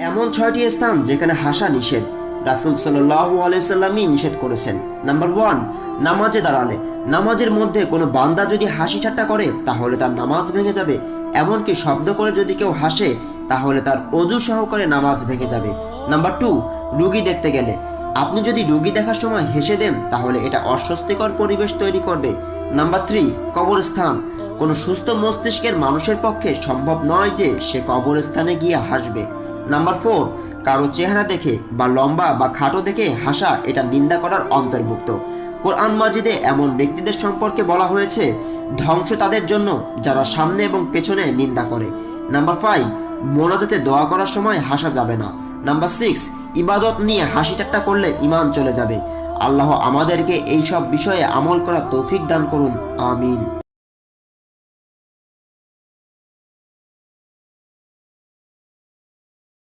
এমন 6টি স্থান যেখানে হাসা নিষেধ, রাসূল সাল্লাল্লাহু আলাইহি সাল্লামই নিষেধ করেছেন। নাম্বার 1, নামাজে দাঁড়ালে। নামাজের মধ্যে কোনো বান্দা যদি হাসি ঠাট্টা করে তাহলে তার নামাজ ভেঙে যাবে। এমনকি শব্দ করে যদি কেউ হাসে তাহলে তার অজু সহকারে নামাজ ভেঙে যাবে। নাম্বার 2, রুগী দেখতে গেলে। আপনি যদি রুগী দেখার সময় হেসে দেন তাহলে এটা অস্বস্তিকর পরিবেশ তৈরি করবে। নাম্বার 3, কবরস্থান। কোনো সুস্থ মস্তিষ্কের মানুষের পক্ষে সম্ভব নয় যে সে কবরস্থানে গিয়ে হাসবে। নাম্বার 4, কারো চেহারা দেখে বা লম্বা বা খাটো দেখে হাসা এটা নিন্দা করার অন্তর্ভুক্ত। কোরআন মাজিদে এমন ব্যক্তিদের সম্পর্কে বলা হয়েছে, ধ্বংস তাদের জন্য যারা সামনে এবং পেছনে নিন্দা করে। নাম্বার 5, মোনাজাতে দোয়া করার সময় হাসা যাবে না। নাম্বার 6, ইবাদত নিয়ে হাসি ঠাট্টা করলে ঈমান চলে যাবে। আল্লাহ আমাদেরকে এই সব বিষয়ে আমল করার তৌফিক দান করুন, আমিন।